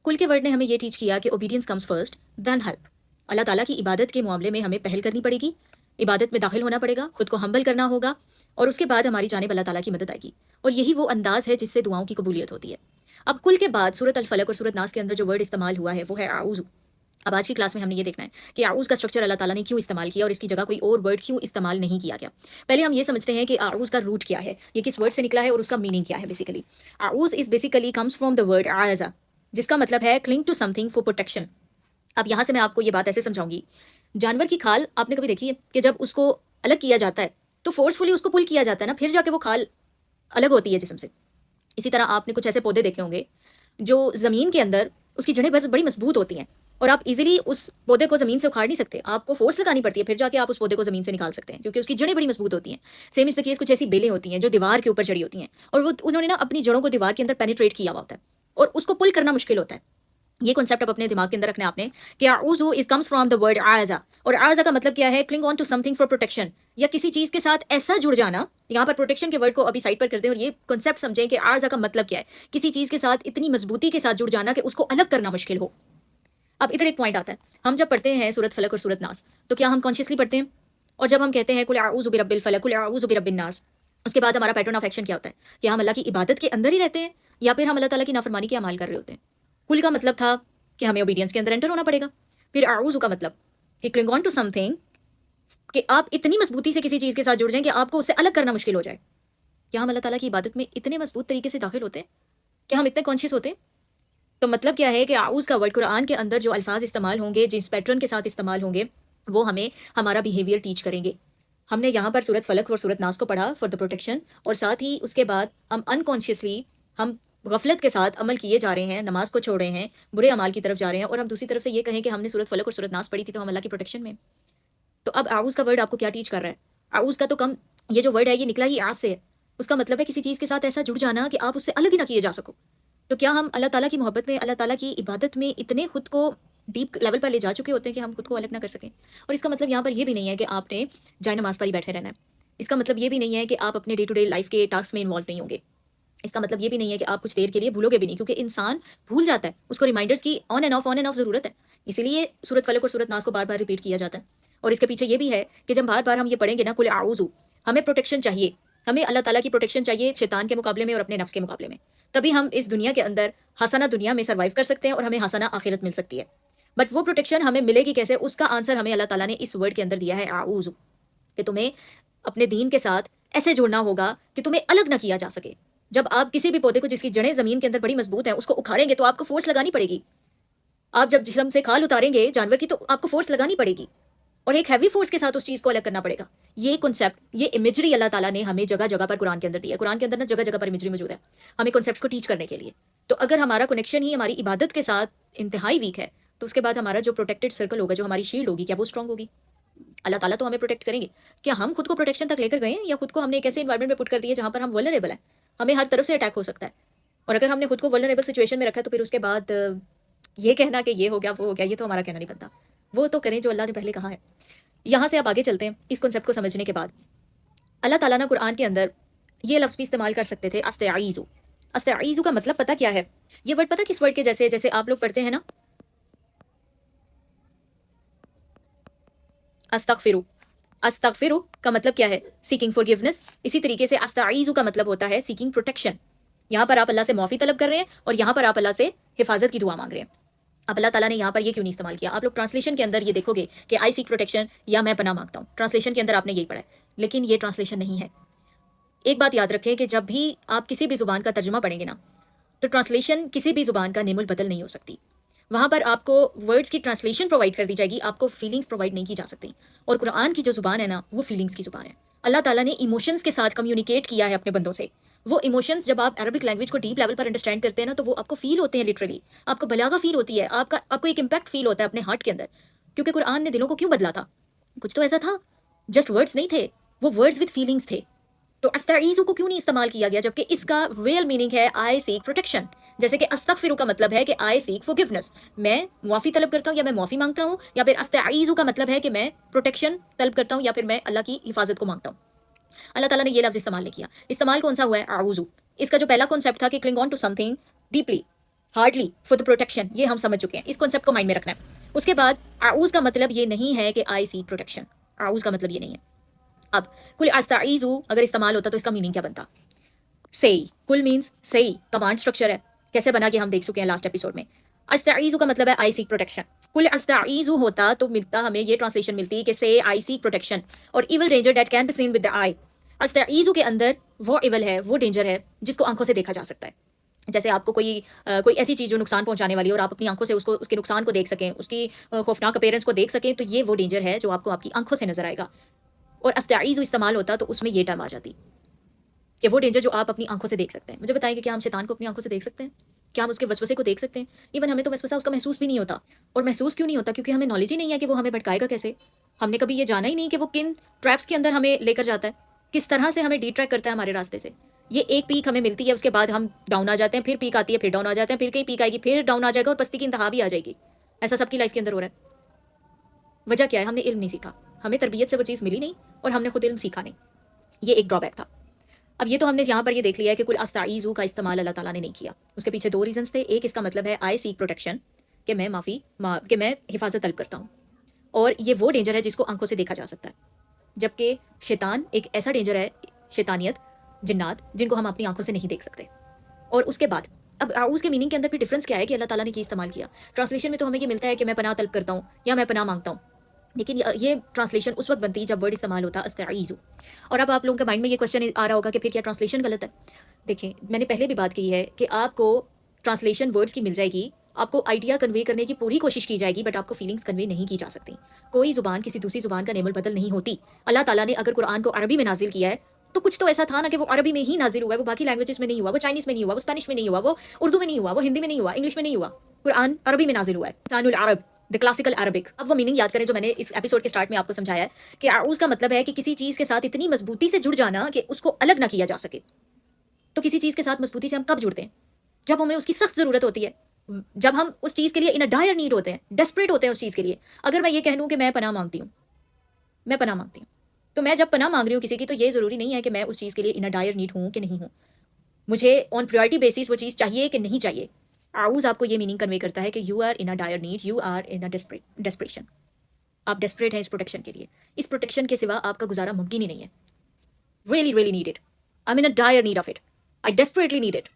کل کے ورڈ نے ہمیں یہ ٹیچ کیا کہ obedience comes first then help. اللہ تعالیٰ کی عبادت کے معاملے میں ہمیں پہل کرنی پڑے گی، عبادت میں داخل ہونا پڑے گا، خود کو ہمبل کرنا ہوگا، اور اس کے بعد ہماری جانب اللہ تعالیٰ کی مدد آئے گی. اور یہی وہ انداز ہے جس سے دعاؤں کی قبولیت ہوتی ہے. اب کل کے بعد سورۃ الفلق اور سورۃ ناس کے اندر جو ورڈ استعمال ہوا ہے وہ ہے اعوذ. اب آج کی کلاس میں ہم نے یہ دیکھنا ہے کہ اعوذ کا اسٹرکچر اللہ تعالیٰ نے کیوں استعمال کیا اور اس کی جگہ کوئی اور ورڈ کیوں استعمال نہیں کیا گیا. پہلے ہم یہ سمجھتے ہیں کہ اعوذ کا روٹ کیا ہے، یہ کس ورڈ سے نکلا ہے اور اس کا میننگ کیا ہے. بیسیکلی اعوذ is basically comes from the word اعاذ، جس کا مطلب ہے clinging to something for protection. اب یہاں سے میں آپ کو یہ بات ایسے سمجھاؤں گی. جانور کی کھال آپ نے کبھی دیکھی ہے کہ جب اس کو الگ کیا جاتا ہے تو فورسفلی اس کو پل کیا جاتا ہے نا، پھر جا کے وہ کھال الگ ہوتی ہے جسم سے. اسی طرح آپ نے کچھ ایسے پودے دیکھے ہوں گے جو زمین کے اندر اس کی جڑیں بڑی مضبوط ہوتی ہیں اور آپ ایزیلی اس پودے کو زمین سے اکھاڑ نہیں سکتے، آپ کو فورس لگانی پڑتی ہے پھر جا کے آپ اس پودے کو زمین سے نکال سکتے ہیں کیونکہ اس کی جڑیں بڑی مضبوط ہوتی ہیں. سیم اس کیس کچھ ایسی بیلیں ہوتی ہیں جو دیوار کے اوپر چڑھی ہوتی ہیں اور وہ انہوں نے نا اپنی جڑوں کو دیوار کے اندر پینیٹریٹ کیا ہوا ہوتا ہے اور اس کو پل کرنا مشکل ہوتا ہے. یہ کنسیپٹ اب اپنے دماغ کے اندر رکھنا ہے آپ نے کہ اعوذ is comes from the word اعاذ، اور اعاذ کا مطلب کیا ہے؟ Clinging on to something for protection, یا کسی چیز کے ساتھ ایسا جڑ جانا. یہاں پر پروٹیکشن کے ورڈ کو ابھی سائڈ پر کر دیں اور یہ کنسیپٹ سمجھیں کہ اعاذ کا مطلب کیا ہے. کسی چیز کے ساتھ اتنی مضبوطی کے ساتھ جڑ جانا کہ اس کو الگ کرنا مشکل ہو. اب ادھر ایک پوائنٹ آتا ہے، ہم جب پڑھتے ہیں سورۃ فلق اور سورۃ ناس تو کیا ہم کانشیسلی پڑھتے ہیں؟ اور جب ہم کہتے ہیں قل اعوذ برب الفلق قل اعوذ برب الناس، اس کے بعد ہمارا پیٹرن آف ایکشن کیا ہوتا ہے؟ کہ ہم اللہ کی عبادت کے اندر ہی رہتے ہیں یا پھر ہم اللہ تعالیٰ کی نافرمانی کے اعمال کر رہے ہوتے ہیں؟ کل کا مطلب تھا کہ ہمیں اوبیڈینس کے اندر انٹر ہونا پڑے گا. پھر اعوذ کا مطلب کہ clinging on to something, کہ آپ اتنی مضبوطی سے کسی چیز کے ساتھ جڑ جائیں کہ آپ کو اس سے الگ کرنا مشکل ہو جائے. کیا ہم اللہ تعالیٰ کی عبادت میں اتنے مضبوط طریقے سے داخل ہوتے ہیں؟ کیا ہم اتنے کانشیس ہوتے ہیں؟ تو مطلب کیا ہے کہ اعوذ کا ورڈ قرآن کے اندر جو الفاظ استعمال ہوں گے، جس پیٹرن کے ساتھ استعمال ہوں گے، وہ ہمیں ہمارا بیہیویئر ٹیچ کریں گے. ہم نے یہاں پر سورۃ فلق اور سورۃ ناس کو پڑھا فار دا پروٹیکشن، اور ساتھ ہی اس کے بعد ہم انکانشیسلی ہم غفلت کے ساتھ عمل کیے جا رہے ہیں، نماز کو چھوڑ رہے ہیں، برے اعمال کی طرف جا رہے ہیں، اور ہم دوسری طرف سے یہ کہیں کہ ہم نے سورۃ فلق اور سورۃ ناس پڑھی تھی تو ہم اللہ کی پروٹیکشن میں. تو اب اعوذ کا ورڈ آپ کو کیا ٹیچ کر رہا ہے؟ اعوذ کا تو کم، یہ جو ورڈ ہے یہ نکلا ہی اعاذ سے ہے. اس کا مطلب ہے کسی چیز کے ساتھ ایسا جڑ جانا کہ آپ اس سے الگ ہی نہ کیے جا سکو. تو کیا ہم اللہ تعالیٰ کی محبت میں، اللہ تعالیٰ کی عبادت میں اتنے خود کو ڈیپ لیول پر لے جا چکے ہوتے ہیں کہ ہم خود کو الگ نہ کر سکیں؟ اور اس کا مطلب یہاں پر یہ بھی نہیں ہے کہ آپ نے جائے نماز پر ہی بیٹھے رہنا ہے. اس کا مطلب یہ بھی نہیں ہے کہ آپ اپنے ڈے ٹو ڈے لائف کے ٹاسک میں انوالو نہیں ہوں گے. اس کا مطلب یہ بھی نہیں ہے کہ آپ کچھ دیر کے لیے بھولو گے بھی نہیں، کیونکہ انسان بھول جاتا ہے، اس کو ریمائنڈرز کی آن اینڈ آف ضرورت ہے. اسی لیے سورۃ فلق اور سورۃ ناس کو بار بار ریپیٹ کیا جاتا ہے. اور اس کے پیچھے یہ بھی ہے کہ جب بار بار ہم یہ پڑھیں گے نا قل اعوذ، ہمیں پروٹیکشن چاہیے، ہمیں اللہ تعالیٰ کی پروٹیکشن چاہیے شیطان کے مقابلے میں اور اپنے نفس کے مقابلے میں. تبھی ہم اس دنیا کے اندر حسنہ دنیا میں سروائیو کر سکتے ہیں اور ہمیں حسنہ آخرت مل سکتی ہے. بٹ وہ پروٹیکشن ہمیں ملے گی کیسے؟ اس کا آنسر ہمیں اللہ تعالیٰ نے اس ورڈ کے اندر دیا ہے اعوذ، کہ تمہیں اپنے دین کے ساتھ ایسے جڑنا ہوگا کہ تمہیں الگ نہ کیا جا سکے. جب آپ کسی بھی پودے کو جس کی جڑیں زمین کے اندر بڑی مضبوط ہیں اس کو اکھاڑیں گے تو آپ کو فورس لگانی پڑے گی. آپ جب جسم سے کھال اتاریں گے جانور کی تو آپ کو فورس لگانی پڑے گی اور ایک ہیوی فورس کے ساتھ اس چیز کو الگ کرنا پڑے گا. یہ کنسیپٹ، یہ امیجری اللہ تعالیٰ نے ہمیں جگہ جگہ پر قرآن کے اندر دی ہے. قرآن کے اندر نا جگہ جگہ پر امیجری موجود ہے ہمیں کنسیپٹس کو ٹیچ کرنے کے لیے. تو اگر ہمارا کنیکشن ہی ہماری عبادت کے ساتھ انتہائی ویک ہے تو اس کے بعد ہمارا جو پروٹیکٹڈ سرکل ہوگا، جو ہماری شیلڈ ہوگی، کیا وہ اسٹرانگ ہوگی؟ اللہ تعالیٰ تو ہمیں پروٹیکٹ کریں گے. کیا ہم خود کو پروٹیکشن تک لے کر گئے ہیں یا خود کو ہم نے ایک ایسے انوائرمنٹ میں پٹ کر دیا جہاں پر ہم ولنریبل ہیں، ہمیں ہر طرف سے اٹیک ہو سکتا ہے؟ اور اگر ہم نے خود کو ولنریبل سچویشن میں رکھا تو پھر اس کے بعد یہ کہنا کہ یہ ہو گیا وہ ہو گیا، یہ تو ہمارا کہنا نہیں بنتا. وہ تو کریں جو اللہ نے پہلے کہا ہے. یہاں سے آپ آگے چلتے ہیں. اس کنسیپٹ کو سمجھنے کے بعد اللہ تعالیٰ نے قرآن کے اندر یہ لفظ بھی استعمال کر سکتے تھے استعیذ. استعیذ کا مطلب پتہ کیا ہے؟ یہ ورڈ پتہ کس ورڈ کے جیسے آپ لوگ پڑھتے ہیں نا استغفرو. استغفرو کا مطلب کیا ہے؟ سیکنگ فارگیونس. اسی طریقے سے استعیذ کا مطلب ہوتا ہے سیکنگ پروٹیکشن. یہاں پر آپ اللہ سے معافی طلب کر رہے ہیں اور یہاں پر آپ اللہ سے حفاظت کی دعا مانگ رہے ہیں. اب اللہ تعالیٰ نے یہاں پر یہ کیوں نہیں استعمال کیا؟ آپ لوگ ٹرانسلیشن کے اندر یہ دیکھو گے کہ آئی سیک پروٹیکشن یا میں پناہ مانگتا ہوں. ٹرانسلیشن کے اندر آپ نے یہی پڑھا ہے، لیکن یہ ٹرانسلیشن نہیں ہے. ایک بات یاد رکھیں کہ جب بھی آپ کسی بھی زبان کا ترجمہ پڑھیں گے نا تو ٹرانسلیشن کسی بھی زبان کا نیم البدل نہیں ہو سکتی. وہاں پر آپ کو ورڈز کی ٹرانسلیشن پرووائڈ کر دی جائے گی، آپ کو فیلنگس پرووائڈ نہیں کی جا سکتی. اور قرآن کی جو زبان ہے نا وہ فیلنگس کی زبان ہے. اللہ تعالیٰ نے ایموشنز کے ساتھ کمیونیکیٹ کیا ہے اپنے بندوں سے. وہ ایموشنز جب آپ عربک لینگویج کو ڈیپ لیول پر انڈرسٹینڈ کرتے ہیں نا تو وہ آپ کو فیل ہوتے ہیں. لٹرلی آپ کو بلاغہ فیل ہوتی ہے، آپ کو ایک امپیکٹ فیل ہوتا ہے اپنے ہارٹ کے اندر. کیونکہ قرآن نے دلوں کو کیوں بدلا تھا؟ کچھ تو ایسا تھا، جسٹ ورڈز نہیں تھے، وہ ورڈز وتھ فیلنگس تھے. تو استعیذ کو کیوں نہیں استعمال کیا گیا جبکہ اس کا ریئل میننگ ہے آئی سیک پروٹیکشن؟ جیسے کہ استغفر کا مطلب ہے کہ آئی سیک فارگیونس، میں معافی طلب کرتا ہوں یا میں معافی مانگتا ہوں، یا پھر استعیذ کا مطلب ہے کہ میں پروٹیکشن طلب کرتا ہوں یا پھر میں اللہ کی حفاظت کو مانگتا ہوں. اللہ تعالیٰ نے یہ لفظ استعمال نہیں کیا. استعمال کون سا ہوا ہے؟ اعوذ. اس کا جو پہلا کانسیپٹ تھا کہ clinging on to something deeply, hardly for the protection, یہ ہم سمجھ چکے ہیں، اس کانسیپٹ کو مائنڈ میں رکھنا ہے۔ اس کے بعد اعوذ کا مطلب یہ نہیں ہے کہ آئی سیک پروٹیکشن، اعوذ کا مطلب یہ نہیں ہے۔ اب کل استعیذ اگر استعمال ہوتا تو اس کا میننگ کیا بنتا؟ صحیح، کل مینس صحیح، کمانڈ اسٹرکچر ہے، کیسے بنا کے ہم دیکھ چکے ہیں لاسٹ ایپیسوڈ میں۔ استعیذ کا مطلب ہے آئی سیک پروٹیکشن، کل استعیذ ہوتا تو ملتا ہمیں یہ ٹرانسلیشن ملتی کہ سے آئی سیک پروٹیکشن اور evil danger that can be seen with the eye. استعیذ کے اندر وہ ایول ہے، وہ ڈینجر ہے جس کو آنکھوں سے دیکھا جا سکتا ہے۔ جیسے آپ کو کوئی ایسی چیز جو نقصان پہنچانے والی ہے اور آپ اپنی آنکھوں سے اس کے نقصان کو دیکھ سکیں، اس کی خوفناک اپیرنس کو دیکھ سکیں، تو یہ وہ ڈینجر ہے جو آپ کو آپ کی آنکھوں سے نظر آئے گا۔ اور استعیذ استعمال ہوتا تو اس میں یہ ٹرم آ جاتی کہ وہ ڈینجر جو آپ اپنی آنکھوں سے دیکھ سکتے ہیں۔ مجھے بتائیں کہ کیا ہم شیطان کو اپنی آنکھوں سے دیکھ سکتے ہیں؟ کیا ہم اس کے وسوسے کو دیکھ سکتے ہیں؟ ایون ہمیں تو وسوسہ اس کا محسوس بھی نہیں ہوتا۔ اور محسوس کیوں نہیں ہوتا؟ کیونکہ ہمیں نالج ہی نہیں ہے کہ وہ ہمیں بھٹکائے گا کیسے۔ ہم نے کبھی یہ جانا ہی نہیں کہ وہ کن ٹریپس کے اندر ہمیں لے کر جاتا ہے، کس طرح سے ہمیں ڈی ٹریک کرتا ہے ہمارے راستے سے۔ یہ ایک پیک ہمیں ملتی ہے، اس کے بعد ہم ڈاؤن آ جاتے ہیں، پھر پیک آتی ہے، پھر ڈاؤن آ جاتے ہیں، پھر کہیں پیک آئے گی، پھر ڈاؤن آ جائے گا اور پستی کی انتہا بھی آ جائے گی۔ ایسا سب کی لائف کے اندر ہو رہا ہے۔ وجہ کیا ہے؟ ہم نے علم نہیں سیکھا، ہمیں تربیت سے وہ چیز ملی نہیں اور ہم نے خود علم سیکھا نہیں۔ یہ ایک ڈرا بیک تھا۔ اب یہ تو ہم نے یہاں پر یہ دیکھ لیا ہے کہ کل استعیذ کا استعمال اللہ تعالیٰ نے نہیں کیا۔ اس کے پیچھے دو ریزنس تھے۔ ایک اس کا مطلب ہے آئی سیک پروٹیکشن، کہ میں کہ میں حفاظت طلب کرتا ہوں، اور یہ وہ ڈینجر ہے جس کو آنکھوں سے دیکھا جا سکتا ہے، جبکہ شیطان ایک ایسا ڈینجر ہے، شیطانیت، جنات، جن کو ہم اپنی آنکھوں سے نہیں دیکھ سکتے۔ اور اس کے بعد اب اعوذ کے میننگ کے اندر پھر ڈفرنس کیا ہے کہ اللہ تعالیٰ نے کی استعمال کیا۔ ٹرانسلیشن میں تو ہمیں یہ ملتا ہے کہ میں پناہ طلب کرتا ہوں یا میں پناہ مانگتا ہوں، لیکن یہ ٹرانسلیشن اس وقت بنتی جب ورڈ استعمال ہوتا استعیذ۔ اور اب آپ لوگوں کے مائنڈ میں یہ کوشچن آ رہا ہوگا کہ پھر کیا ٹرانسلیشن غلط ہے؟ دیکھیں، میں نے پہلے بھی بات کی ہے کہ آپ کو ٹرانسلیشن ورڈز کی مل جائے گی، آپ کو آئیڈیا کنوے کرنے کی پوری کوشش کی جائے گی، بٹ آپ کو فیلنگس کنوے نہیں کی جا سکتی۔ کوئی زبان کسی دوسری زبان کا نعم البدل نہیں ہوتی۔ اللہ تعالیٰ نے اگر قرآن کو عربی میں نازل کیا ہے تو کچھ تو ایسا تھا نا کہ وہ عربی میں ہی نازل ہوا ہے، وہ باقی لینگویجز میں نہیں ہوا، وہ چائنیز میں نہیں ہوا، وہ اسپینش میں نہیں ہوا، وہ اردو میں نہیں ہوا، وہ ہندی میں نہیں ہوا، انگلش میں نہیں ہوا، قرآن عربی میں نازل ہوا ہے، لسان العرب، دی کلاسیکل عربک۔ اب وہ میننگ یاد کریں جو میں نے اس ایپیسوڈ کے سٹارٹ میں آپ کو سمجھایا ہے کہ اعوذ کا مطلب ہے کہ کسی چیز کے ساتھ اتنی مضبوطی سے جڑ جانا کہ اس کو الگ نہ کیا جا سکے۔ تو کسی چیز کے ساتھ مضبوطی سے ہم کب جڑتے ہیں؟ جب ہمیں اس کی سخت ضرورت ہوتی ہے، جب ہم اس چیز کے لیے ان اے ڈائر نیڈ ہوتے ہیں، ڈیسپریٹ ہوتے ہیں اس چیز کے لیے۔ اگر میں یہ کہہ لوں کہ میں پناہ مانگتی ہوں، میں پناہ مانگتی ہوں، تو میں جب پناہ مانگ رہی ہوں کسی کی، تو یہ ضروری نہیں ہے کہ میں اس چیز کے لیے ان اے ڈائر نیڈ ہوں کہ نہیں ہوں، مجھے آن پریورٹی بیسس وہ چیز چاہیے کہ نہیں چاہیے۔ اعوذ آپ کو یہ میننگ کنوے کرتا ہے کہ you are in a dire need, you are in a desperation, آپ ڈیسپریٹ ہیں اس پروٹیکشن کے لیے۔ اس پروٹیکشن کے سوا آپ کا گزارا ممکن ہی نہیں ہے۔ Really need it, I am in a dire need of it, I desperately need it.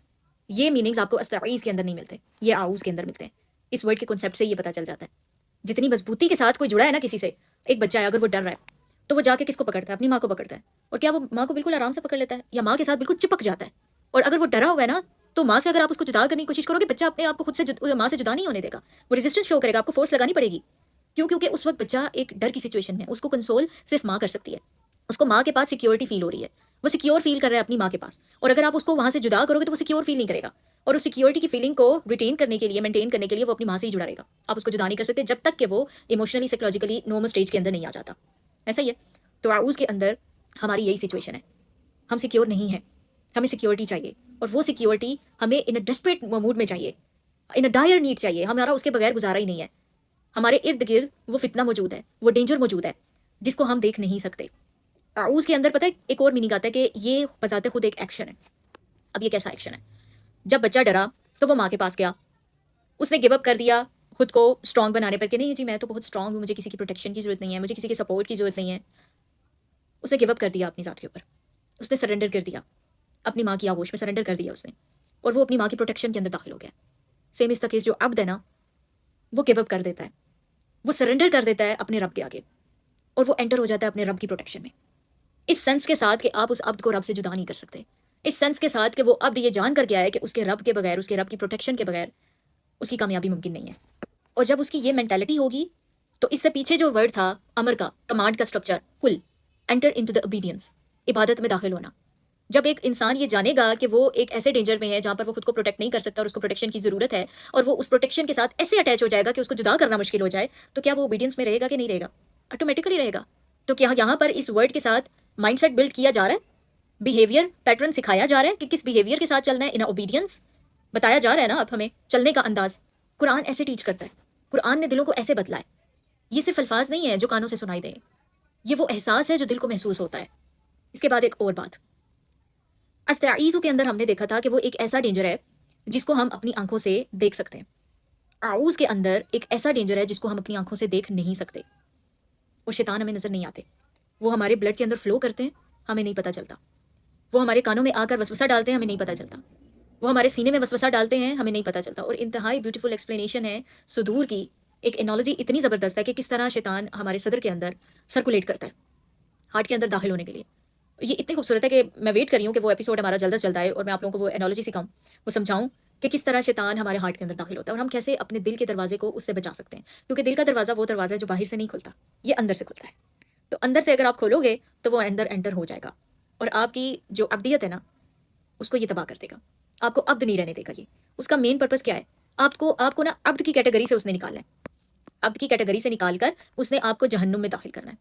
یہ میننگز آپ کو استعیذ کے اندر نہیں ملتے، یہ اعوذ کے اندر ملتے ہیں۔ اس ورڈ کے کنسیپٹ سے یہ پتہ چل جاتا ہے جتنی مضبوطی کے ساتھ کوئی جڑا ہے نا کسی سے، ایک بچہ ہے اگر وہ ڈر رہا ہے تو وہ جا کے کس کو پکڑتا ہے؟ اپنی ماں کو پکڑتا ہے۔ اور کیا وہ ماں کو بالکل آرام سے پکڑ لیتا ہے یا ماں کے ساتھ بالکل چپک جاتا ہے؟ اور اگر وہ ڈرا ہوا ہے نا تو ماں سے اگر آپ اس کو جدا کرنے کی کوشش کرو گے، بچہ اپنے آپ کو خود سے ماں سے جدا نہیں ہونے دے گا، وہ ریزسٹنس شو کرے گا، آپ کو فورس لگانی پڑے گی۔ کیوں؟ کیونکہ اس وقت بچہ ایک ڈر کی سچویشن میں، اس کو کنسول صرف ماں کر سکتی ہے، اس کو ماں کے پاس سیکیورٹی فیل ہو رہی ہے، وہ سیکیور فیل کر رہا ہے اپنی ماں کے پاس، اور اگر آپ اس کو وہاں سے جدا کرو گے تو وہ سیکیور فیل نہیں کرے گا، اور اس سیکیورٹی کی فیلنگ کو ریٹین کرنے کے لیے، مینٹین کرنے کے لیے وہ اپنی ماں سے ہی جڑا رہے گا۔ آپ اس کو جدا نہیں کر سکتے جب تک کہ وہ ایموشنلی سائیکولوجیکلی نارمل اسٹیج کے اندر نہیں آ جاتا۔ ایسا ہی ہے۔ تو اعوذ کے اندر ہماری یہی سچویشن ہے، ہم سیکیور نہیں ہیں، ہمیں سیکیورٹی چاہیے، اور وہ سیکیورٹی ہمیں ان اے ڈیسپریٹ موڈ میں چاہیے، ان اے ڈائر نیڈ چاہیے، ہمارا اس کے بغیر گزارا ہی نہیں ہے۔ ہمارے ارد گرد وہ فتنہ موجود ہے، وہ ڈینجر موجود ہے جس کو ہم دیکھ نہیں سکتے۔ اعوذ کے اندر پتہ ہے ایک اور میننگ آتا ہے کہ یہ بذات خود ایک ایکشن ہے۔ اب یہ کیسا ایکشن ہے؟ جب بچہ ڈرا تو وہ ماں کے پاس گیا، اس نے گیو اپ کر دیا خود کو اسٹرانگ بنانے پر کہ نہیں جی میں تو بہت اسٹرانگ ہوں، مجھے کسی کی پروٹیکشن کی ضرورت نہیں ہے، مجھے کسی کی سپورٹ کی ضرورت نہیں ہے۔ اس نے گیو اپ کر دیا اپنی ذات کے اوپر، اس نے سرنڈر کر دیا، اپنی ماں کی آغوش میں سرنڈر کر دیا اس نے، اور وہ اپنی ماں کی پروٹیکشن کے اندر داخل ہو گیا۔ سیم اس کیس جو عبد ہے نا، وہ گیو اپ کر دیتا ہے، وہ سرنڈر کر دیتا ہے اپنے رب کے آگے، اور وہ انٹر ہو جاتا ہے اپنے رب کی پروٹیکشن میں، اس سینس کے ساتھ کہ آپ اس عبد کو رب سے جدا نہیں کر سکتے، اس سینس کے ساتھ کہ وہ عبد یہ جان کر گیا ہے کہ اس کے رب کے بغیر، اس کے رب کی پروٹیکشن کے بغیر اس کی کامیابی ممکن نہیں ہے۔ اور جب اس کی یہ مینٹیلٹی ہوگی تو اس سے پیچھے جو ورڈ تھا امر کا، کمانڈ کا اسٹرکچر، کل انٹر انٹو دا اوبیڈینس، عبادت میں داخل ہونا۔ جب ایک انسان یہ جانے گا کہ وہ ایک ایسے ڈینجر میں ہے جہاں پر وہ خود کو پروٹیکٹ نہیں کر سکتا اور اس کو پروٹیکشن کی ضرورت ہے، اور وہ اس پروٹیکشن کے ساتھ ایسے اٹیچ ہو جائے گا کہ اس کو جدا کرنا مشکل ہو جائے، تو کیا وہ اوبیڈینس میں رہے گا کہ نہیں رہے گا؟ آٹومیٹکلی رہے گا۔ تو کیا یہاں پر اس ورڈ کے ساتھ مائنڈ سیٹ بلڈ کیا جا رہا ہے، بیہیویئر پیٹرن سکھایا جا رہا ہے کہ کس بیہیویئر کے ساتھ چلنا ہے، ان اوبیڈینس بتایا جا رہا ہے نا اب ہمیں چلنے کا انداز۔ قرآن ایسے ٹیچ کرتا ہے، قرآن نے دلوں کو ایسے بدلا ہے۔ یہ صرف الفاظ نہیں ہے جو کانوں سے سنائی دیں، یہ وہ احساس ہے جو دل کو محسوس ہوتا ہے۔ اس کے بعد ایک اور بات، استعیذ کے اندر ہم نے دیکھا تھا کہ وہ ایک ایسا ڈینجر ہے جس کو ہم اپنی آنکھوں سے دیکھ سکتے ہیں. اعوذ کے اندر ایک ایسا ڈینجر ہے جس کو ہم اپنی آنکھوں سے دیکھ نہیں سکتے. وہ شیطان ہمیں نظر نہیں آتے. وہ ہمارے بلڈ کے اندر فلو کرتے ہیں, ہمیں نہیں پتہ چلتا. وہ ہمارے کانوں میں آ کر وسوسہ ڈالتے ہیں, ہمیں نہیں پتہ چلتا. وہ ہمارے سینے میں وسوسہ ڈالتے ہیں, ہمیں نہیں پتہ چلتا. اور انتہائی بیوٹیفل ایکسپلینیشن ہے صدور کی. ایک انالوجی اتنی زبردست ہے کہ کس طرح شیطان ہمارے صدر کے اندر سرکولیٹ کرتا ہے ہارٹ کے اندر داخل ہونے کے لیے. یہ اتنی خوبصورت ہے کہ میں ویٹ کر رہی ہوں کہ وہ ایپیسوڈ ہمارا جلد از جلد آئے اور میں آپ لوگوں کو وہ انالوجی سکھاؤں, وہ سمجھاؤں کہ کس طرح شیطان ہمارے ہارٹ کے اندر داخل ہوتا ہے اور ہم کیسے اپنے دل کے دروازے کو اس سے بچا سکتے ہیں. کیونکہ دل کا دروازہ وہ دروازہ ہے جو باہر سے نہیں کھلتا, یہ اندر سے کھلتا ہے. تو اندر سے اگر آپ کھولو گے تو وہ اندر انٹر ہو جائے گا اور آپ کی جو ابدیت ہے نا اس کو یہ تباہ کر دے گا. آپ کو عبد نہیں رہنے دے گا. یہ اس کا مین پرپس کیا ہے, آپ کو نا عبد کی کیٹیگری سے اس نے نکالنا ہے. عبد کی کیٹیگری سے نکال کر اس نے آپ کو جہنم میں داخل کرنا ہے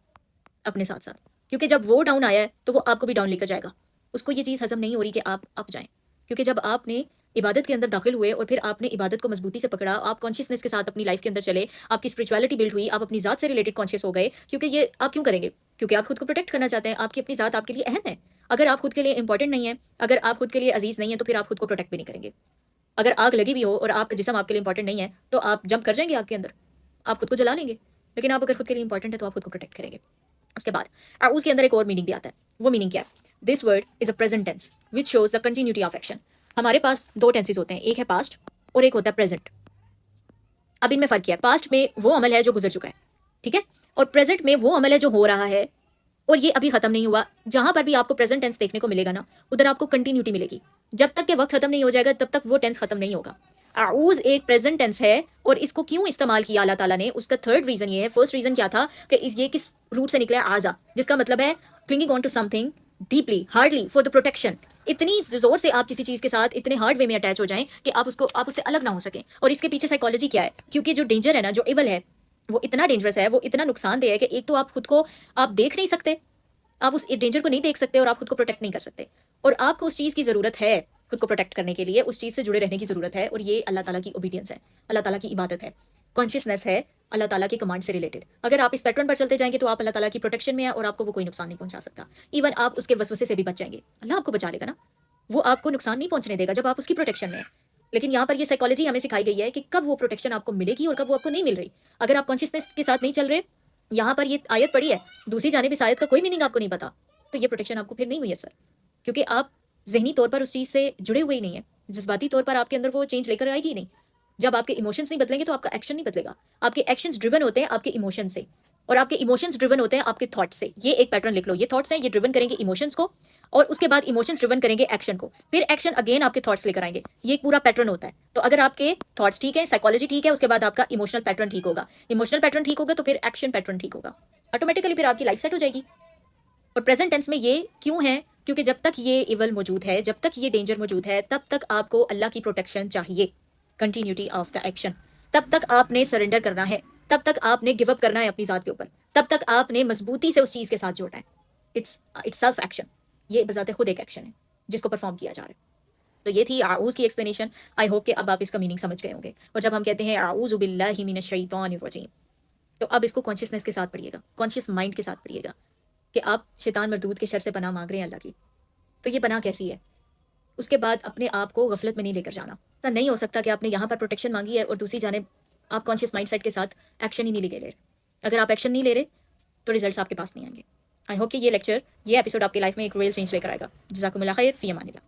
اپنے ساتھ ساتھ. کیونکہ جب وہ ڈاؤن آیا ہے تو وہ آپ کو بھی ڈاؤن لے کر جائے گا. اس کو یہ چیز ہضم نہیں ہو رہی کہ آپ اپ جائیں. کیونکہ جب آپ نے عبادت کے اندر داخل ہوئے اور پھر آپ نے عبادت کو مضبوطی سے پکڑا, آپ کانشیسنس کے ساتھ اپنی لائف کے اندر چلے, آپ کی اسپرچویلٹی بلڈ ہوئی, آپ اپنی ذات سے ریلیٹڈ کانشیس ہو گئے. کیونکہ یہ آپ کیوں کریں گے؟ کیونکہ آپ خود کو پروٹیکٹ کرنا چاہتے ہیں. آپ کی اپنی ذات آپ کے لیے اہم ہے. اگر آپ خود کے لیے امپورٹنٹ نہیں ہے, اگر آپ خود کے لیے عزیز نہیں ہے, تو پھر آپ خود کو پروٹیکٹ بھی نہیں کریں گے. اگر آگ لگی بھی ہو اور آپ کا جسم آپ کے لیے امپورٹنٹ نہیں ہے تو آپ جمپ کر جائیں گے آگ کے اندر, آپ خود کو جلا لیں گے. لیکن آپ اگر خود کے لیے امپورٹنٹ ہے تو آپ خود کو پروٹیکٹ کریں گے. اس کے بعد اس کے اندر ایک اور میننگ بھی آتا ہے. وہ میننگ کیا ہے؟ This word is a present tense which shows the continuity of action. ہمارے پاس دو ٹینسز ہوتے ہیں, ایک ہے پاسٹ اور ایک ہوتا ہے پریزنٹ. اب ان میں فرق کیا ہے؟ پاسٹ میں وہ عمل ہے جو گزر چکا ہے, ٹھیک ہے, اور پریزنٹ میں وہ عمل ہے جو ہو رہا ہے اور یہ ابھی ختم نہیں ہوا. جہاں پر بھی آپ کو پریزنٹ ٹینس دیکھنے کو ملے گا نا, ادھر آپ کو کنٹینیوٹی ملے گی. جب تک کہ وقت ختم نہیں ہو جائے گا تب تک وہ ٹینس ختم نہیں ہوگا. اعوذ ایک پریزنٹ ٹینس ہے اور اس کو کیوں استعمال کیا اللہ تعالیٰ نے, اس کا تھرڈ ریزن یہ ہے. فرسٹ ریزن کیا تھا کہ یہ کس روٹ سے نکلا ہے؟ آزا, جس کا مطلب ہے clinging on to something deeply hardly for the protection. اتنی زور سے آپ کسی چیز کے ساتھ اتنے ہارڈ وے میں اٹیچ ہو جائیں کہ آپ اس سے الگ نہ ہو سکیں. اور اس کے پیچھے سائیکالوجی کیا ہے؟ کیونکہ جو ڈینجر ہے نا, جو ایول ہے, وہ اتنا ڈینجرس ہے, وہ اتنا نقصان دہ ہے کہ ایک تو آپ خود کو آپ دیکھ نہیں سکتے, آپ اس ڈینجر کو نہیں دیکھ سکتے اور آپ خود کو پروٹیکٹ نہیں کر سکتے. اور آپ کو اس چیز کی ضرورت ہے خود کو پروٹیکٹ کرنے کے لیے, اس چیز سے جڑے رہنے کی ضرورت ہے. اور یہ اللہ تعالیٰ کی اوبیڈینس ہے, اللہ تعالیٰ کی عبادت ہے, کانشیسنس ہے اللہ تعالیٰ کی کمانڈ سے ریلیٹڈ. اگر آپ اس پیٹرن پر چلتے جائیں گے تو آپ اللہ تعالیٰ کی پروٹیکشن میں ہیں اور آپ کو وہ کوئی نقصان نہیں پہنچا سکتا. ایون آپ اس کے وسوسے سے بھی بچ جائیں گے, اللہ آپ کو بچا لے گا نا, وہ آپ کو نقصان نہیں پہنچنے دے گا جب آپ اس کی پروٹیکشن میں ہیں. لیکن یہاں پر یہ سائیکالوجی ہمیں سکھائی گئی ہے کہ کب وہ پروٹیکشن آپ کو ملے گی اور کب وہ آپ کو نہیں مل رہی. اگر آپ کانشیسنس کے ساتھ نہیں چل رہے, یہاں پر یہ آیت پڑی ہے, دوسری جانب اس آیت کا کوئی میننگ آپ کو نہیں پتا, تو یہ پروٹیکشن آپ کو پھر نہیں ہوئی ہے سر. کیونکہ آپ ذہنی طور پر اس چیز سے جڑے ہوئے ہی نہیں ہیں, جذباتی طور پر آپ کے اندر وہ چینج لے کر آئے گی نہیں. جب آپ کے ایموشنز نہیں بدلیں گے تو آپ کا ایکشن نہیں بدلے گا. آپ کے ایکشنز ڈریون ہوتے ہیں آپ کے ایموشن سے, اور آپ کے ایموشنز ڈریون ہوتے ہیں آپ کے تھاٹ سے. یہ ایک پیٹرن لکھ لو, یہ تھاٹس ہیں, یہ ڈریون کریں گے ایموشنز کو, اور اس کے بعد ایموشنز ڈریون کریں گے ایکشن کو, پھر ایکشن اگین آپ کے تھاٹس لے کر آئیں گے. یہ ایک پورا پیٹرن ہوتا ہے. تو اگر آپ کے تھاٹس ٹھیک ہے, سائیکالوجی ٹھیک ہے, اس کے بعد آپ کا ایموشنل پیٹرن ٹھیک ہوگا, ایموشنل پیٹرن ٹھیک ہوگا تو پھر ایکشن پیٹرن ٹھیک ہوگا, آٹومیٹکلی پھر آپ کی لائف سیٹ ہو جائے گی. اور پریزنٹ ٹینس میں یہ کیوں ہے؟ کیونکہ جب تک یہ ایول موجود ہے, جب تک یہ ڈینجر موجود ہے, تب تک آپ کو اللہ کی پروٹیکشن چاہیے, کنٹینیوٹی آف دا ایکشن. تب تک آپ نے سرنڈر کرنا ہے, تب تک آپ نے گیو اپ کرنا ہے اپنی ذات کے اوپر, تب تک آپ نے مضبوطی سے اس چیز کے ساتھ جوڑنا ہے. It's self action. یہ بذات خود ایک ایکشن ہے جس کو پرفارم کیا جا رہا ہے. تو یہ تھی اعوذ کی ایکسپلینیشن. آئی ہوپ کہ اب آپ اس کا میننگ سمجھ گئے ہوں گے. اور جب ہم کہتے ہیں اعوذ باللہ من الشیطان الرجیم, تو اب اس کو کانشیسنس کے ساتھ پڑھیے گا, کانشیس مائنڈ کے ساتھ پڑھیے گا کہ آپ شیطان مردود کے شر سے پناہ مانگ رہے ہیں اللہ کی. تو یہ پناہ کیسی ہے؟ اس کے بعد اپنے آپ کو غفلت میں نہیں لے کر جانا. ایسا نہیں ہو سکتا کہ آپ نے یہاں پر پروٹیکشن مانگی ہے اور دوسری جانب آپ کانشیس مائنڈ سیٹ کے ساتھ ایکشن ہی نہیں لے رہے. اگر آپ ایکشن نہیں لے رہے تو ریزلٹس آپ کے پاس نہیں آئیں گے. آئی ہوپ کہ یہ لیکچر, یہ ایپیسوڈ آپ کی لائف میں ایک ریئل چینج لے کر آئے گا. جزاکم اللہ خیر, فی امان اللہ.